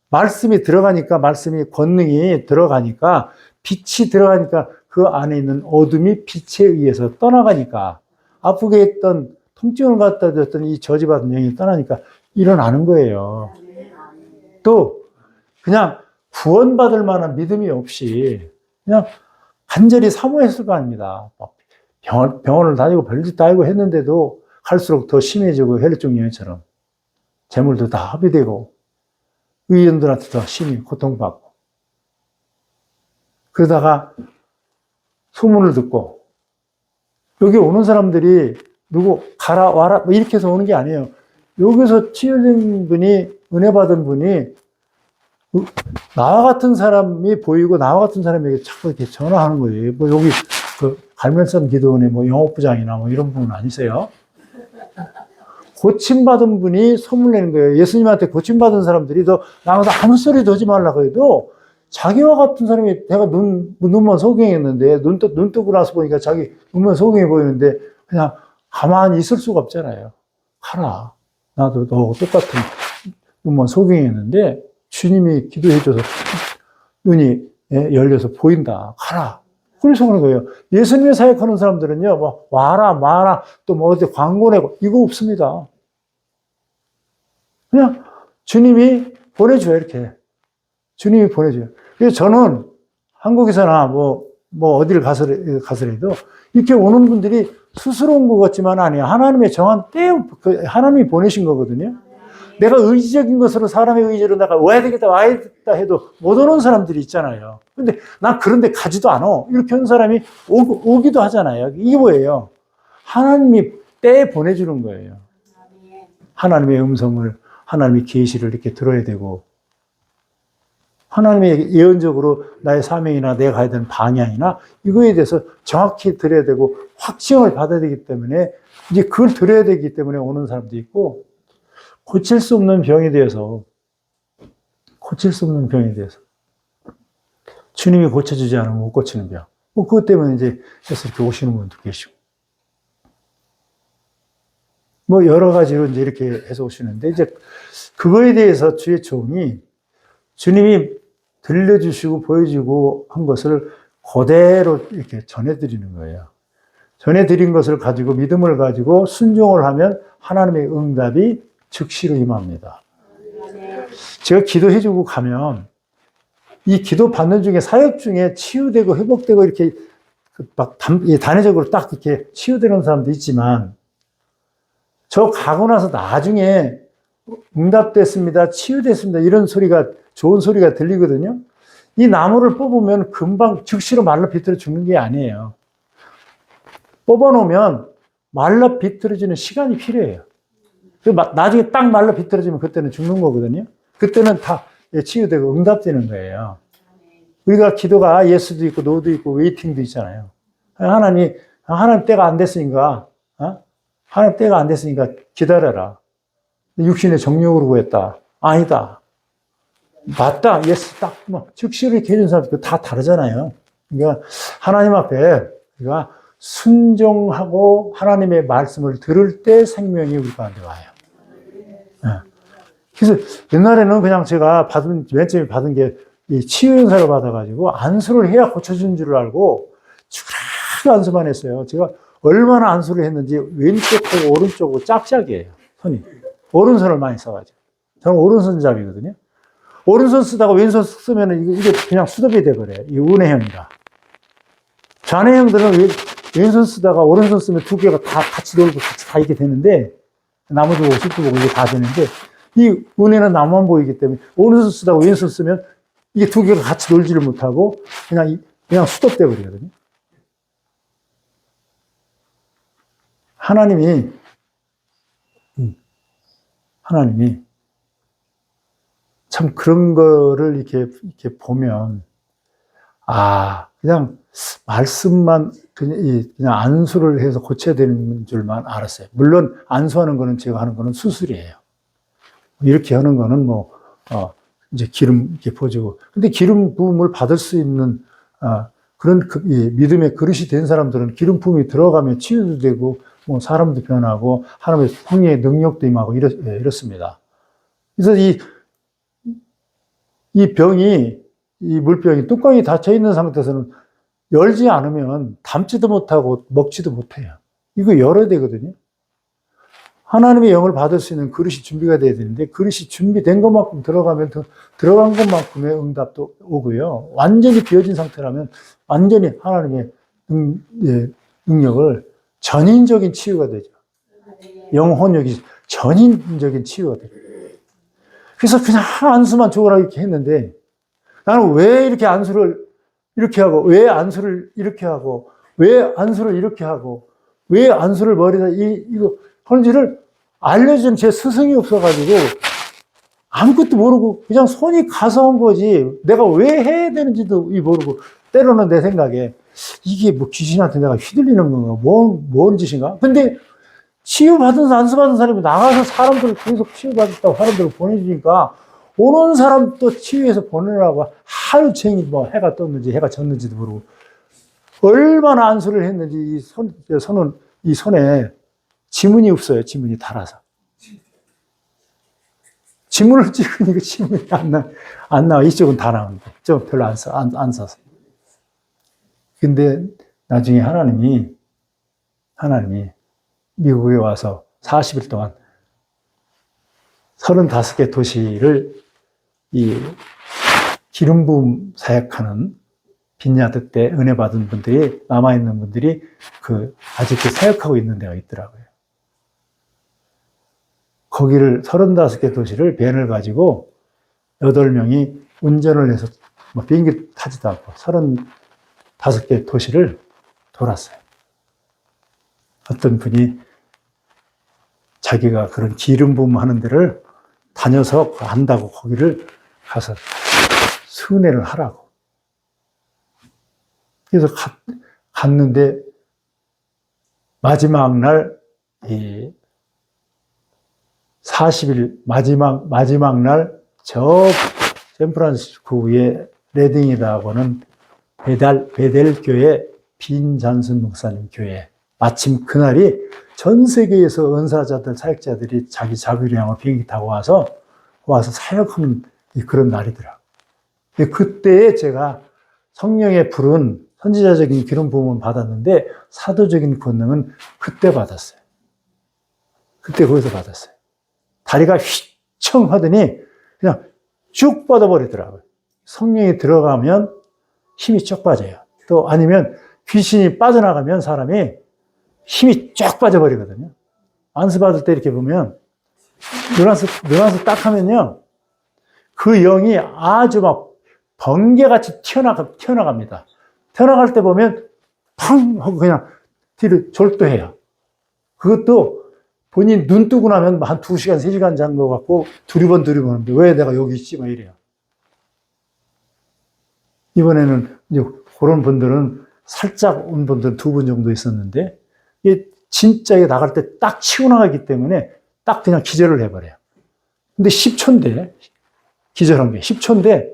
말씀이 들어가니까 말씀이 권능이 들어가니까 빛이 들어가니까 그 안에 있는 어둠이 빛에 의해서 떠나가니까 아프게 했던 통증을 갖다 줬던 이 저지받은 영이 떠나니까 일어나는 거예요. 또 그냥 구원받을 만한 믿음이 없이 그냥 간절히 사모했을 거 아닙니다. 병원을 다니고 별짓 다 하고 했는데도 갈수록 더 심해지고 혈액종 여인처럼 재물도 다 합의되고 의원들한테 더 심히 고통받고 그러다가 소문을 듣고 여기 오는 사람들이 누구 가라 와라 뭐 이렇게 해서 오는 게 아니에요. 여기서 치유된 분이 은혜 받은 분이 나와 같은 사람이 보이고 나와 같은 사람에게 자꾸 이렇게 전화하는 거예요. 뭐 여기 그 갈멜산 기도원의 뭐 영업부장이나 뭐 이런 분 아니세요? 고침받은 분이 소문을 내는 거예요. 예수님한테 고침받은 사람들이 너 나가서 아무 소리도 하지 말라고 해도 자기와 같은 사람이 내가 눈만 소경했는데 눈 뜨고 나서 보니까 자기 눈만 소경해 보이는데 그냥 가만히 있을 수가 없잖아요. 가라. 나도 너 똑같은 눈만 소경했는데 주님이 기도해줘서 눈이 열려서 보인다. 가라. 그래서 그런 거예요. 예수님의 사역하는 사람들은요, 뭐, 와라, 마라, 또 뭐 어디 광고 내고, 이거 없습니다. 그냥 주님이 보내줘요, 이렇게. 주님이 보내줘요. 그래서 저는 한국에서나 뭐 어디를 가서라도 이렇게 오는 분들이 스스로 온 것 같지만 아니에요. 하나님의 정한 때, 하나님이 보내신 거거든요. 내가 의지적인 것으로 사람의 의지로 내가 와야 되겠다 해도 못 오는 사람들이 있잖아요. 근데 난 그런데 가지도 않아. 이렇게 온 사람이 오기도 하잖아요. 이게 뭐예요? 하나님이 때 보내주는 거예요. 하나님의 음성을, 하나님의 계시를 이렇게 들어야 되고, 하나님의 예언적으로 나의 사명이나 내가 가야 되는 방향이나 이거에 대해서 정확히 들어야 되고, 확증을 받아야 되기 때문에, 이제 그걸 들어야 되기 때문에 오는 사람도 있고, 고칠 수 없는 병에 대해서 주님이 고쳐주지 않으면 못 고치는 병. 뭐 그것 때문에 이제 해서 이렇게 오시는 분도 계시고. 뭐 여러 가지로 이제 이렇게 해서 오시는데 이제 그거에 대해서 주의 종이 주님이 들려주시고 보여주고 한 것을 그대로 이렇게 전해드리는 거예요. 전해드린 것을 가지고 믿음을 가지고 순종을 하면 하나님의 응답이 즉시로 임합니다. 제가 기도해주고 가면 이 기도 받는 중에 사역 중에 치유되고 회복되고 이렇게 막 단회적으로 딱 이렇게 치유되는 사람도 있지만 저 가고 나서 나중에 응답됐습니다, 치유됐습니다 이런 소리가 좋은 소리가 들리거든요. 이 나무를 뽑으면 금방 즉시로 말라 비틀어 죽는 게 아니에요. 뽑아놓으면 말라 비틀어지는 시간이 필요해요. 나중에 딱 말라 비틀어지면 그때는 죽는 거거든요. 그때는 다 치유되고 응답되는 거예요. 우리가 기도가 예수도 있고 노도 있고 웨이팅도 있잖아요. 하나님 때가 안 됐으니까, 하나님 때가 안 됐으니까 기다려라. 육신의 정욕으로 구했다. 아니다. 맞다. 예수 딱 뭐 즉시로 이렇게 해준 사람들 다 다르잖아요. 그러니까 하나님 앞에 우리가 순종하고 하나님의 말씀을 들을 때 생명이 우리 가운데 와요. 그래서 옛날에는 그냥 제가 맨 처음에 받은 게 이 치유 연사를 받아가지고 안수를 해야 고쳐준 줄 알고 쭈그라게 안수만 했어요. 제가 얼마나 안수를 했는지 왼쪽하고 오른쪽하고 짝짝이에요. 손이. 오른손을 많이 써가지고. 저는 오른손잡이거든요. 오른손 쓰다가 왼손 쓰면 이게 그냥 수dob이 돼버려요. 이 운해형이라. 좌뇌형들은 왼손 쓰다가 오른손 쓰면 두 개가 다 같이 놀고 같이 다 이렇게 되는데 나무도 보고 숲도 보고 이게 다 되는데 이 은혜는 나무만 보이기 때문에 오른손 쓰다가 왼손 쓰면 이게 두 개가 같이 놀지를 못하고 그냥 수dob돼 버리거든요. 하나님이 참 그런 거를 이렇게 보면 그냥 말씀만 그냥 안수를 해서 고쳐야 되는 줄만 알았어요. 물론 안수하는 거는 제가 하는 거는 수술이에요. 이렇게 하는 거는 이제 기름 이렇게 부어주고. 근데 기름 부음을 받을 수 있는 그런 믿음의 그릇이 된 사람들은 기름 부음이 들어가면 치유도 되고 뭐 사람도 변하고 하나님의 성령의 능력도 임하고 이렇습니다. 그래서 이 병이, 이 물병이 뚜껑이 닫혀 있는 상태에서는 열지 않으면 담지도 못하고 먹지도 못해요. 이거 열어야 되거든요. 하나님의 영을 받을 수 있는 그릇이 준비가 돼야 되는데 그릇이 준비된 것만큼 들어가면 들어간 것만큼의 응답도 오고요. 완전히 비어진 상태라면 완전히 하나님의 능력을 전인적인 치유가 되죠. 영혼력이 전인적인 치유가 돼요. 그래서 그냥 안수만 죽어라 이렇게 했는데 나는 왜 이렇게 안수를 이렇게 하고 왜 안수를 이렇게 하고 왜 안수를 이렇게 하고 왜 안수를 머리다 이거 하는지를 알려준 제 스승이 없어가지고 아무것도 모르고 그냥 손이 가서 한 거지 내가 왜 해야 되는지도 모르고 때로는 내 생각에 이게 뭐 귀신한테 내가 휘둘리는 건가 뭔 짓인가 근데 치유받은 안수받은 사람이 나가서 사람들을 계속 치유받았다고 사람들을 보내주니까 오는 사람 또 치유해서 보내라고 하루 종일 뭐 해가 떴는지 해가 졌는지도 모르고 얼마나 안수를 했는지 이 손에 지문이 없어요. 지문이 달아서. 지문을 찍으니까 지문이 안 나와. 이쪽은 다 나오는데. 저 별로 안 써서. 근데 나중에 하나님이 미국에 와서 40일 동안 35개 도시를 이 기름 부음 사역하는 빈야드 때 은혜 받은 분들이, 남아있는 분들이 아직도 사역하고 있는 데가 있더라고요. 거기를 35개 도시를 밴을 가지고 8명이 운전을 해서 비행기 타지도 않고 35개 도시를 돌았어요. 어떤 분이 자기가 그런 기름 부음 하는 데를 다녀서 한다고 거기를 가서 순회를 하라고. 그래서 갔는데 마지막 날 40일 마지막 날 저 샌프란시스코의 레딩이라고 하는 베델 교회 빈잔슨 목사님 교회 마침 그날이 전 세계에서 은사자들 사역자들이 자기 자비량을 비행기 타고 와서 사역하는 그런 날이더라고요. 그때에 제가 성령의 불은 선지자적인 기름 부음은 받았는데 사도적인 권능은 그때 받았어요. 그때 거기서 받았어요. 다리가 휘청 하더니 그냥 쭉 뻗어버리더라고요. 성령이 들어가면 힘이 쭉 빠져요. 또 아니면 귀신이 빠져나가면 사람이 힘이 쫙 빠져버리거든요. 안수 받을 때 이렇게 보면 누란수 딱 하면요. 그 영이 아주 막 번개같이 튀어나갑니다. 튀어나갈 때 보면 팡 하고 그냥 뒤로 졸도해요. 그것도 본인 눈 뜨고 나면 한 2시간, 3시간 잔 것 같고 두리번두리번는데 왜 내가 여기 있지? 막 이래요. 이번에는 이제 그런 분들은 살짝 온 분들 2분 정도 있었는데 이게 진짜 나갈 때 딱 치고 나가기 때문에 딱 그냥 기절을 해버려요. 근데 10초인데 기절한 게 10초인데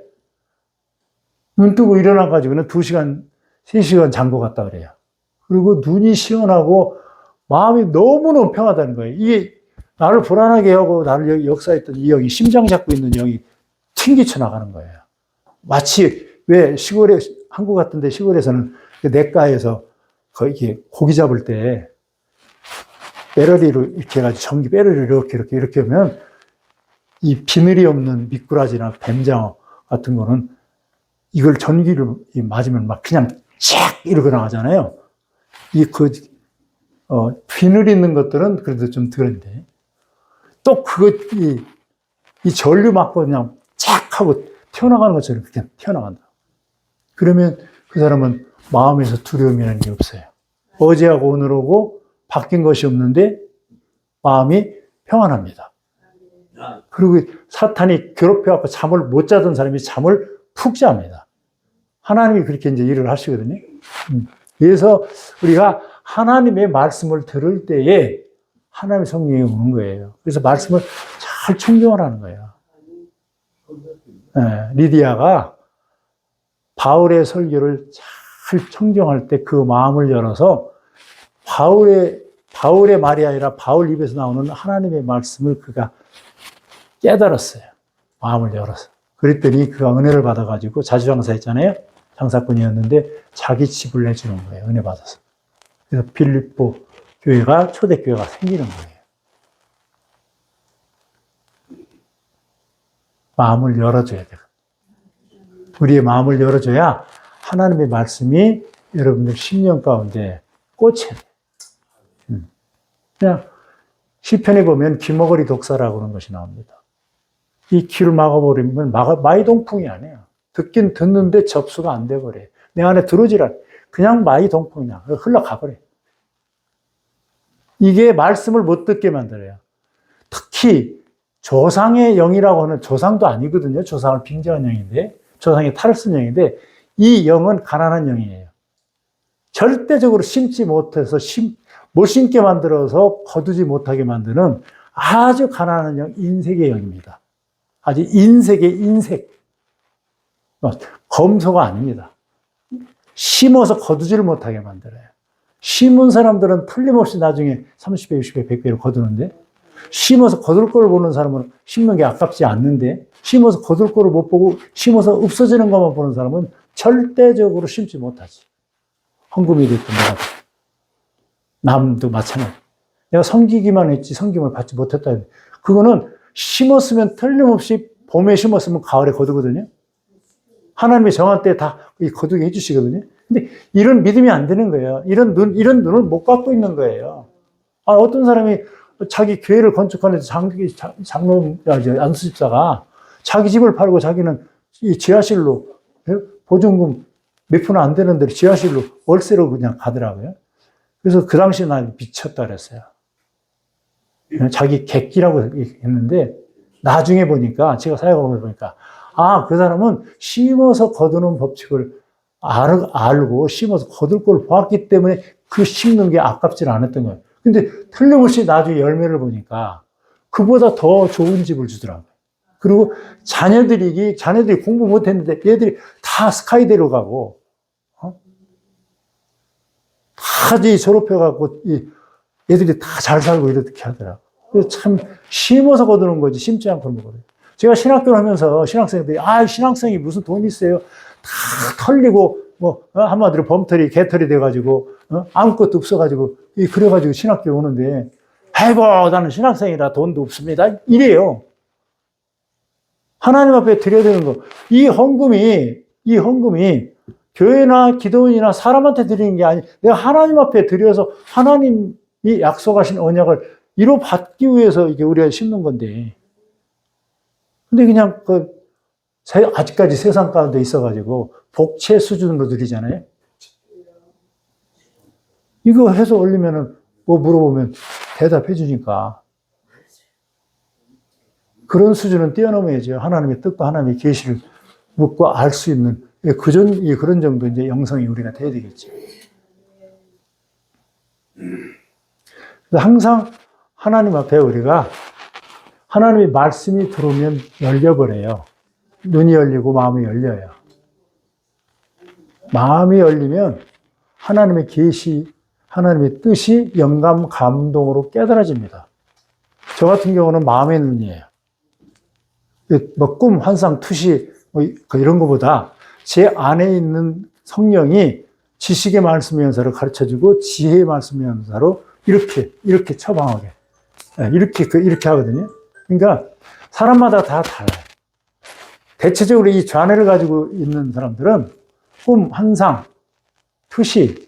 눈 뜨고 일어나가지고는 2시간, 3시간 잔 것 같다 그래요. 그리고 눈이 시원하고 마음이 너무너무 평하다는 거예요. 이게 나를 불안하게 하고 나를 역사했던 이 영이, 심장 잡고 있는 영이 튕기쳐 나가는 거예요. 마치 왜 한국 같은데 시골에서는 냇가에서 이렇게 고기 잡을 때 배러리로 이렇게 해가지고 전기 배러리로 이렇게 하면 이 비늘이 없는 미꾸라지나 뱀장어 같은 거는 이걸 전기를 맞으면 막 그냥 쫙 이러고 나가잖아요. 비늘 있는 것들은 그래도 좀 덜한데, 또 이 전류 맞고 그냥 쫙 하고 튀어나가는 것처럼 그냥 튀어나간다. 그러면 그 사람은 마음에서 두려움이라는 게 없어요. 어제하고 오늘하고 바뀐 것이 없는데 마음이 평안합니다. 그리고 사탄이 괴롭혀갖고 잠을 못 자던 사람이 잠을 푹 잡니다. 하나님이 그렇게 이제 일을 하시거든요. 그래서 우리가 하나님의 말씀을 들을 때에 하나님의 성령이 오는 거예요. 그래서 말씀을 잘 청정을 하는 거예요. 네, 리디아가 바울의 설교를 잘 청정할 때 그 마음을 열어서 바울의 바울의 말이 아니라 바울 입에서 나오는 하나님의 말씀을 그가 깨달았어요. 마음을 열어서. 그랬더니 그가 은혜를 받아가지고 자주장사했잖아요. 장사꾼이었는데 자기 집을 내주는 거예요. 은혜 받아서. 그래서 빌립보 교회가 초대교회가 생기는 거예요. 마음을 열어줘야 돼요. 우리의 마음을 열어줘야 하나님의 말씀이 여러분들 심령 가운데 꽂혀야 돼요. 그냥 시편에 보면 귀머거리 독사라고 하는 것이 나옵니다. 이 귀를 막아버리면 마이동풍이 아니에요. 듣긴 듣는데 접수가 안 돼버려요. 내 안에 들어오질 않아요. 그냥 마이동풍이야. 흘러가버려요. 이게 말씀을 못 듣게 만들어요. 특히 조상의 영이라고 하는 조상도 아니거든요. 조상을 빙자한 영인데, 조상의 탈을 쓴 영인데, 이 영은 가난한 영이에요. 절대적으로 심지 못해서 못 심게 만들어서 거두지 못하게 만드는 아주 가난한 영, 인색의 영입니다. 아주 인색의 인색. 검소가 아닙니다. 심어서 거두지를 못하게 만들어요. 심은 사람들은 틀림없이 나중에 30배, 60배, 100배를 거두는데, 심어서 거둘 걸 보는 사람은 심는 게 아깝지 않는데, 심어서 거둘 거를 못 보고 심어서 없어지는 것만 보는 사람은 절대적으로 심지 못하지. 헌금이 됐든 뭐가 남도 마찬가지. 내가 섬기기만 했지 섬김을 받지 못했다. 그거는 심었으면 틀림없이 봄에 심었으면 가을에 거두거든요. 하나님의 정한 때 다 거두게 해주시거든요. 근데 이런 믿음이 안 되는 거예요. 이런 눈을 못 갖고 있는 거예요. 어떤 사람이 자기 교회를 건축하는 장로, 안수집사가 자기 집을 팔고 자기는 이 지하실로 보증금 몇 푼 안 되는 데로 지하실로 월세로 그냥 가더라고요. 그래서 그 당시에 난 미쳤다 그랬어요. 자기 객기라고 했는데 나중에 보니까 제가 사역을 보니까 그 사람은 심어서 거두는 법칙을 알고 심어서 거둘 걸 봤기 때문에 그 심는 게 아깝지 않았던 거예요. 근데 틀림없이 나중에 열매를 보니까 그보다 더 좋은 집을 주더라고요. 그리고 자녀들이 공부 못했는데 얘들이 다 스카이대로 가고 다 졸업해갖고 얘들이 다 잘 살고 이렇게 하더라고요. 그래서 참 심어서 거두는 거지 심지 않고 그런 거거든요. 제가 신학교를 하면서 신학생들이 신학생이 무슨 돈이 있어요. 다 털리고 한마디로 범털이 개털이 돼가지고 아무것도 없어가지고 그래가지고 신학교에 오는데 아이고 나는 신학생이라 돈도 없습니다 이래요. 하나님 앞에 드려야 되는 거. 이 헌금이 교회나 기도원이나 사람한테 드리는 게 아니 내가 하나님 앞에 드려서 하나님이 약속하신 언약을 이루받기 위해서 이게 우리가 심는 건데. 근데 그냥 아직까지 세상 가운데 있어가지고 복채 수준으로 드리잖아요. 이거 해서 올리면은 뭐 물어보면 대답해 주니까. 그런 수준은 뛰어넘어야죠. 하나님의 뜻과 하나님의 계시를 묻고 알 수 있는 그런 정도 이제 영성이 우리가 돼야 되겠죠. 항상 하나님 앞에 우리가 하나님의 말씀이 들어오면 열려버려요. 눈이 열리고 마음이 열려요. 마음이 열리면 하나님의 계시, 하나님의 뜻이 영감, 감동으로 깨달아집니다. 저 같은 경우는 마음의 눈이에요. 꿈, 환상, 투시 이런 것보다 제 안에 있는 성령이 지식의 말씀 연사를 가르쳐주고 지혜의 말씀 연사로 이렇게 처방하게 이렇게 하거든요. 그러니까 사람마다 다 달라요. 대체적으로 이 좌뇌를 가지고 있는 사람들은 꿈, 환상, 투시,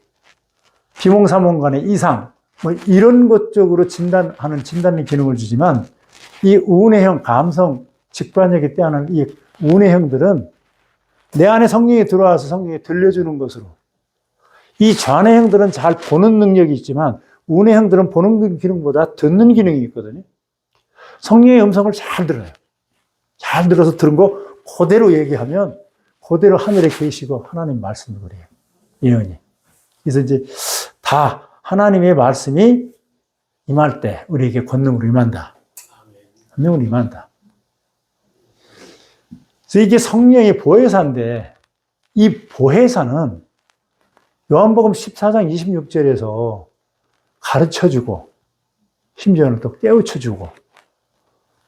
비몽사몽간의 이상 이런 것 쪽으로 진단하는 진단의 기능을 주지만 이 우뇌형 감성 직관력이 뛰어난 이 우뇌형들은 내 안에 성령이 들어와서 성령이 들려주는 것으로 이 좌뇌형들은 잘 보는 능력이 있지만 우뇌형들은 보는 기능보다 듣는 기능이 있거든요. 성령의 음성을 잘 들어요. 잘 들어서 들은 거 그대로 얘기하면 그대로 하늘에 계시고 하나님 말씀을 그래요. 예언이. 그래서 이제 다 하나님의 말씀이 임할 때 우리에게 권능으로 임한다. 권능으로 임한다. 그래서 이게 성령의 보혜사인데 이 보혜사는 요한복음 14장 26절에서 가르쳐주고, 심지어는 또 깨우쳐주고,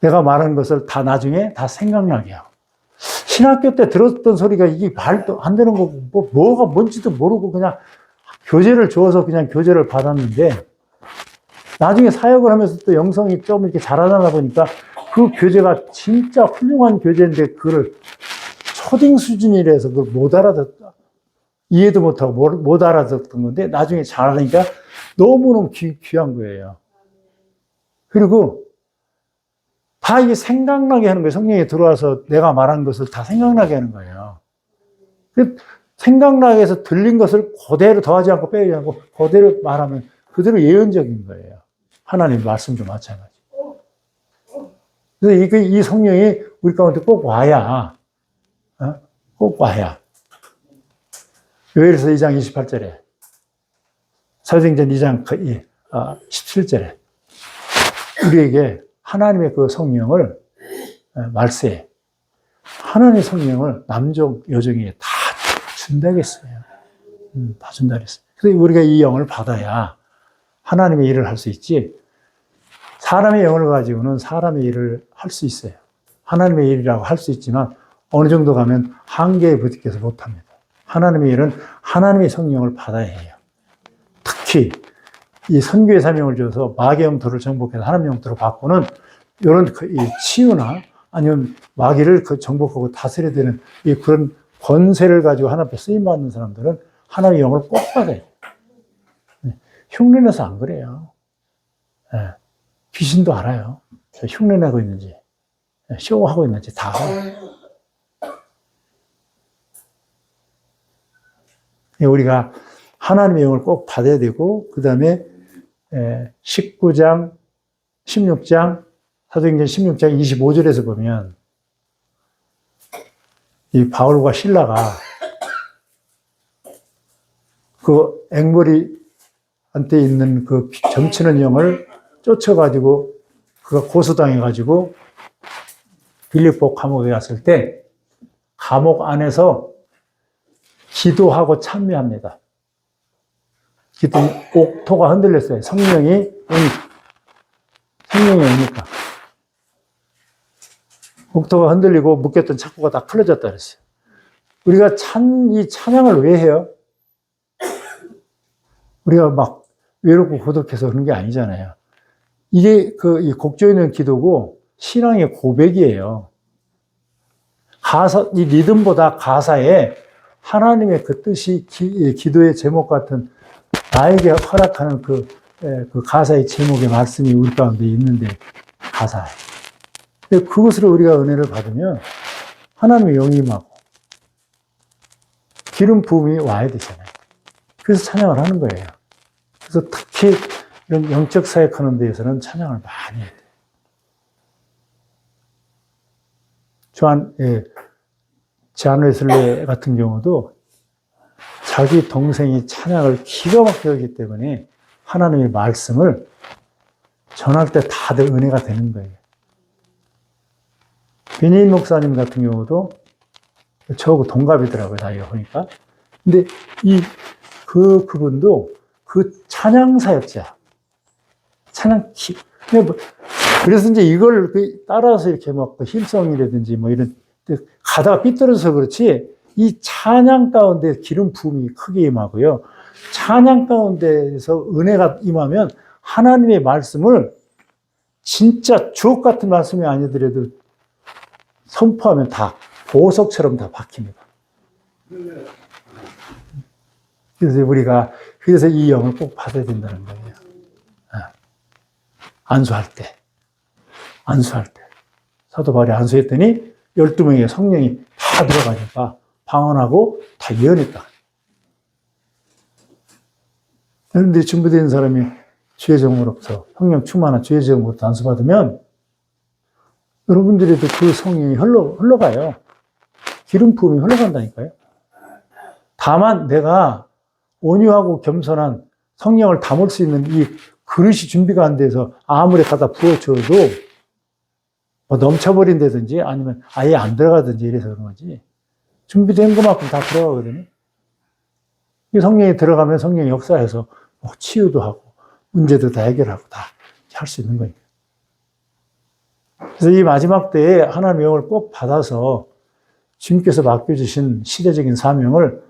내가 말한 것을 다 나중에 다 생각나게 하고. 신학교 때 들었던 소리가 이게 말도 안 되는 거고, 뭐가 뭔지도 모르고 그냥 교재를 주어서 그냥 교재를 받았는데, 나중에 사역을 하면서 또 영성이 좀 이렇게 자라나다 보니까 그 교재가 진짜 훌륭한 교재인데 그걸 초딩 수준이라서 그걸 못 알아듣다. 이해도 못하고 못 알아듣던 건데 나중에 잘하니까 너무너무 귀한 거예요. 그리고 다 이게 생각나게 하는 거예요. 성령이 들어와서 내가 말한 것을 다 생각나게 하는 거예요. 생각나게 해서 들린 것을 그대로 더하지 않고 빼지 않고 그대로 말하면 그대로 예언적인 거예요. 하나님 말씀도 마찬가지. 그래서 이 성령이 우리 가운데 꼭 와야, 꼭 와야. 요엘서 2장 28절에, 사도행전 2장 17절에 우리에게 하나님의 그 성령을 말세에 하나님의 성령을 남종 여종에게 다 준다겠어요. 다 준다 그랬어요. 그래서 우리가 이 영을 받아야 하나님의 일을 할 수 있지. 사람의 영을 가지고는 사람의 일을 할 수 있어요. 하나님의 일이라고 할 수 있지만 어느 정도 가면 한계에 부딪혀서 못합니다. 하나님의 일은 하나님의 성령을 받아야 해요. 특히 이 선교의 사명을 줘서 마귀 영토를 정복해서 하나님 영토로 바꾸는 이런 이 치유나 아니면 마귀를 정복하고 다스려야 되는 이 그런 권세를 가지고 하나님 앞에 쓰임받는 사람들은 하나님의 영을 꼭 받아야 돼요. 흉내내서 안 그래요. 귀신도 알아요. 흉내내고 있는지, 쇼하고 있는지 다 알아요. 우리가 하나님의 영을 꼭 받아야 되고, 그 다음에 19장, 16장, 사도행전 16장 25절에서 보면 이 바울과 실라가 그 앵벌이한테 있는 그 점치는 영을 쫓아가지고 그가 고소당해가지고 빌립보 감옥에 갔을 때 감옥 안에서 기도하고 찬미합니다. 기도, 옥토가 흔들렸어요. 성령이 오니까. 옥토가 흔들리고 묶였던 착고가 다 풀어졌다 그랬어요. 우리가 이 찬양을 왜 해요? 우리가 막 외롭고 고독해서 그런 게 아니잖아요. 이게 이 곡조 있는 기도고 신앙의 고백이에요. 이 리듬보다 가사에 하나님의 그 뜻이 기도의 제목 같은 나에게 허락하는 그 가사의 제목의 말씀이 우리 가운데 있는데 가사에. 근데 그것으로 우리가 은혜를 받으면 하나님의 영이 임하고 기름 부음이 와야 되잖아요. 그래서 찬양을 하는 거예요. 그래서 특히 이런 영적 사역하는 데에서는 찬양을 많이 해야 돼요. 잔 웨슬레 같은 경우도 자기 동생이 찬양을 기가 막히게 하기 때문에 하나님의 말씀을 전할 때 다들 은혜가 되는 거예요. 베니인 목사님 같은 경우도 저하고 동갑이더라고요, 나이가 보니까. 근데 그분도 그 찬양 사역자, 그래서 이제 이걸 따라서 이렇게 막 힐성이라든지 뭐 이런 가다가 삐뚤어져서 그렇지 이 찬양 가운데 기름 부음이 크게 임하고요. 찬양 가운데에서 은혜가 임하면 하나님의 말씀을 진짜 주옥 같은 말씀이 아니더라도 선포하면 다 보석처럼 다 박힙니다. 그래서 이 영을 꼭 받아야 된다는 거예요. 안수할 때. 사도 바울이 안수했더니 12명의 성령이 다 들어가니까 방언하고 다 예언했다. 그런데 준비된 사람이 주의 종으로부터 성령 충만한 주의 종으로부터 안수받으면 여러분들에도 그 성령이 흘러가요. 기름 부음이 흘러간다니까요. 다만 내가 온유하고 겸손한 성령을 담을 수 있는 이 그릇이 준비가 안 돼서 아무리 갖다 부어줘도 뭐 넘쳐버린다든지 아니면 아예 안 들어가든지 이래서 그런 거지. 준비된 것만큼 다 들어가거든요. 이 성령이 들어가면 성령이 역사해서 뭐 치유도 하고 문제도 다 해결하고 다 할 수 있는 거예요. 그래서 이 마지막 때에 하나님의 영을 꼭 받아서 주님께서 맡겨주신 시대적인 사명을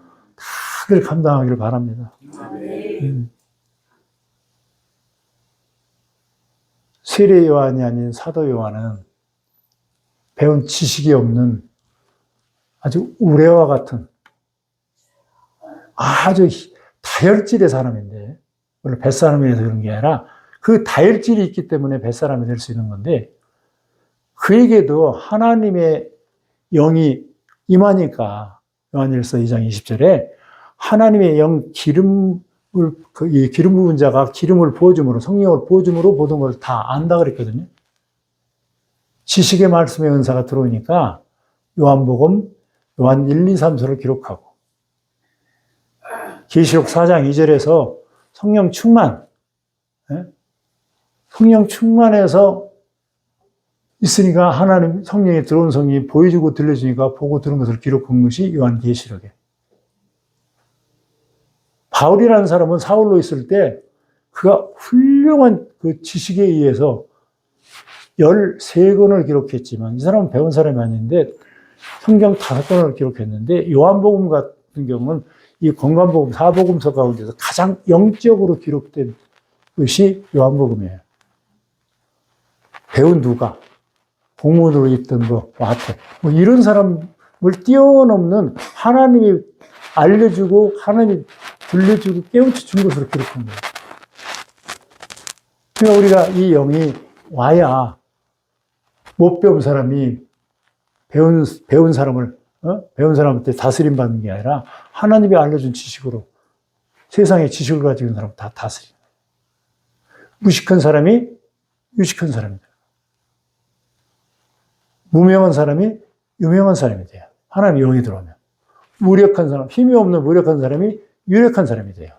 다들 감당하기를 바랍니다. 세례 요한이 아닌 사도 요한은 배운 지식이 없는 아주 우레와 같은 아주 다혈질의 사람인데, 물론 뱃사람이라서 그런 게 아니라 그 다혈질이 있기 때문에 뱃사람이 될 수 있는 건데, 그에게도 하나님의 영이 임하니까 요한일서 2장 20절에 하나님의 영 기름을, 이 기름 부은 자가 기름을 부어줌으로, 성령을 부어줌으로 모든 걸 다 안다 그랬거든요. 지식의 말씀의 은사가 들어오니까 요한복음, 요한 1, 2, 3서를 기록하고, 계시록 4장 2절에서 성령 충만, 성령 충만해서 있으니까 하나님 성령이 들어온 성령이 보여주고 들려주니까 보고 들은 것을 기록한 것이 요한계시록이에요. 바울이라는 사람은 사울로 있을 때 그가 훌륭한 그 지식에 의해서 13권을 기록했지만, 이 사람은 배운 사람이 아닌데 성경 5권을 기록했는데, 요한복음 같은 경우는 이 건강복음 4복음서 가운데서 가장 영적으로 기록된 것이 요한복음이에요. 배운 누가, 공문으로 있던 거, 와태, 뭐 이런 사람을 뛰어넘는 하나님이 알려주고 하나님이 들려주고 깨우쳐 준 것으로 기록한 거예요. 그러니까 우리가 이 영이 와야 못 배운 사람이 배운 사람을, 배운 사람한테 다스림 받는 게 아니라 하나님이 알려준 지식으로 세상의 지식을 가지고 있는 사람은 다 다스려요. 무식한 사람이 유식한 사람이다. 무명한 사람이 유명한 사람이 돼요. 하나님의 영이 들어오면. 무력한 사람, 힘이 없는 무력한 사람이 유력한 사람이 돼요.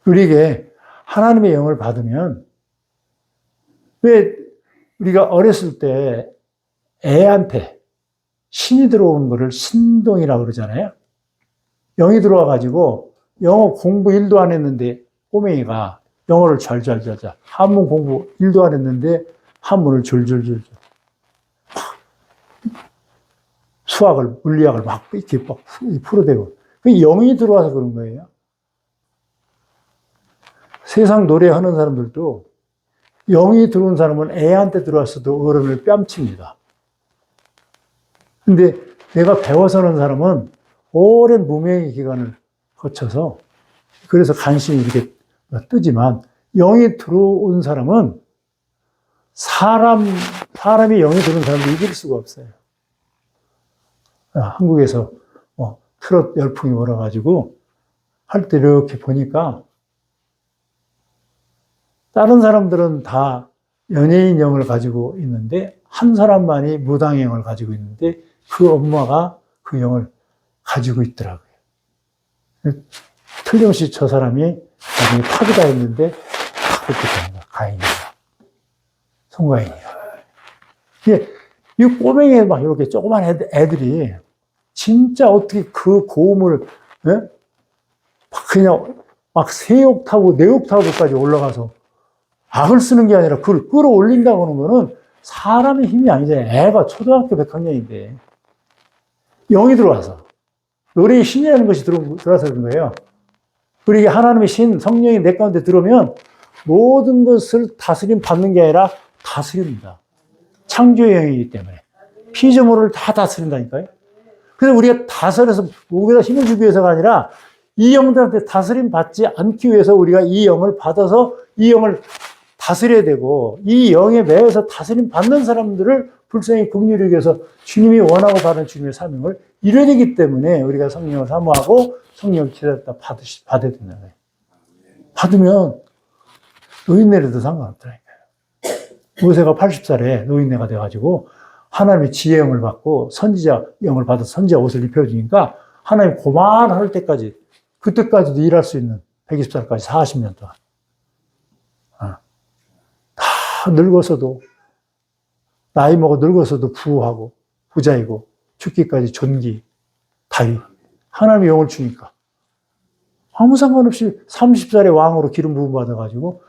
우리에게 하나님의 영을 받으면, 왜 우리가 어렸을 때 애한테 신이 들어오는 거를 신동이라고 그러잖아요. 영이 들어와가지고 영어 공부 1도 안 했는데 꼬맹이가 영어를 잘잘잘잘, 한문 공부 1도 안 했는데 한문을 줄줄줄줄, 수학을, 물리학을 막 이렇게 막 풀어대고, 그 영이 들어와서 그런 거예요. 세상 노래하는 사람들도 영이 들어온 사람은 애한테 들어왔어도 어른을 뺨칩니다. 근데 내가 배워서 하는 사람은 오랜 무명의 기간을 거쳐서, 그래서 간신히 이렇게 뜨지만, 영이 들어온 사람은 사람이 영이 들어온 사람도 이길 수가 없어요. 한국에서 트롯 열풍이 몰아가지고 할 때 이렇게 보니까 다른 사람들은 다 연예인 영을 가지고 있는데 한 사람만이 무당 영을 가지고 있는데 그 엄마가 그 영을 가지고 있더라고요. 틀림없이 저 사람이 나중에 파기다 했는데 딱 그렇게 됩니다. 가인이다. 송가인이다. 이 꼬맹이 막 이렇게 조그만 애들이 진짜 어떻게 그 고음을, 그냥 막 3옥타브, 4옥타브까지 올라가서 악을 쓰는 게 아니라 그걸 끌어올린다고 하는 거는 사람의 힘이 아니잖아요. 애가 초등학교 1학년인데. 영이 들어와서. 노래의 신이라는 것이 들어와서 그런 거예요. 우리 하나님의 신, 성령이 내 가운데 들어오면 모든 것을 다스림 받는 게 아니라 다스립니다. 창조의 영이기 때문에. 피조물을 다 다스린다니까요. 그래서 우리가 다스려서 목에다 힘을 주기 위해서가 아니라 이 영들한테 다스림 받지 않기 위해서 우리가 이 영을 받아서 이 영을 다스려야 되고, 이 영에 매여서 다스림 받는 사람들을 불쌍히 긍휼히 여겨서 주님이 원하고 받은 주님의 사명을 이뤄야 되기 때문에 우리가 성령을 사모하고 성령을 기다렸다 받아야 된다는 거예요. 받으면 노인네라도 상관없더라니까요. 모세가 80살에 노인네가 돼가지고 하나님의 지혜 영을 받고 선지자 영을 받아서 선지자 옷을 입혀주니까 하나님 고만할 때까지, 그때까지도 일할 수 있는 120살까지 40년 동안. 다 늙어서도, 나이 먹어 늙어서도 부하고 부자이고 죽기까지 존귀, 다윗. 하나님의 영을 주니까. 아무 상관없이 30살에 왕으로 기름 부음 받아가지고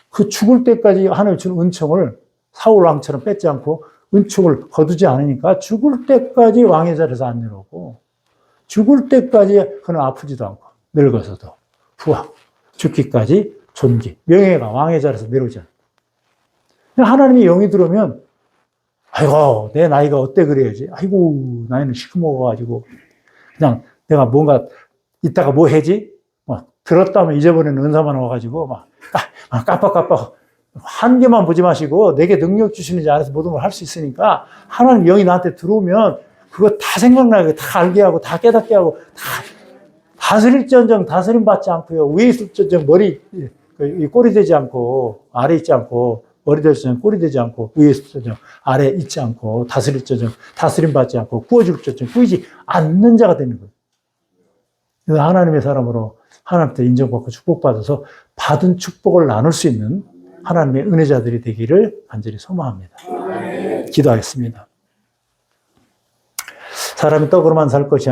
그 죽을 때까지 하나님 준 은총을 사울 왕처럼 뺏지 않고 은총을 거두지 않으니까 죽을 때까지 왕의 자리에서 안 내려오고 죽을 때까지 그는 아프지도 않고 늙어서도 부하, 죽기까지 존귀, 명예가 왕의 자리에서 내려오지 않아요. 하나님의 영이 들어오면 아이고 내 나이가 어때 그래야지. 아이고 나이는 시커먹어가지고 그냥 내가 뭔가 이따가 뭐 해지? 들었다면 잊어버리는 은사만 와가지고 막 깜빡깜빡 한 개만 보지 마시고 내게 능력 주시는지 안에서 모든 걸 할 수 있으니까 하나님 영이 나한테 들어오면 그거 다 생각나게 다 알게 하고 다 깨닫게 하고 다 다스릴지언정 다스림 받지 않고요. 위에 있을지언정 머리 꼬리 되지 않고 아래 있지 않고 머리 될지언정 꼬리 되지 않고 위에 있을지언정 아래 있지 않고 다스릴지언정 다스림 받지 않고 구워줄지언정 구이지 않는 자가 되는 거예요. 그래서 하나님의 사람으로 하나님께 인정받고 축복받아서 받은 축복을 나눌 수 있는 하나님의 은혜자들이 되기를 간절히 소망합니다. 기도하겠습니다. 사람이 떡으로만 살 것이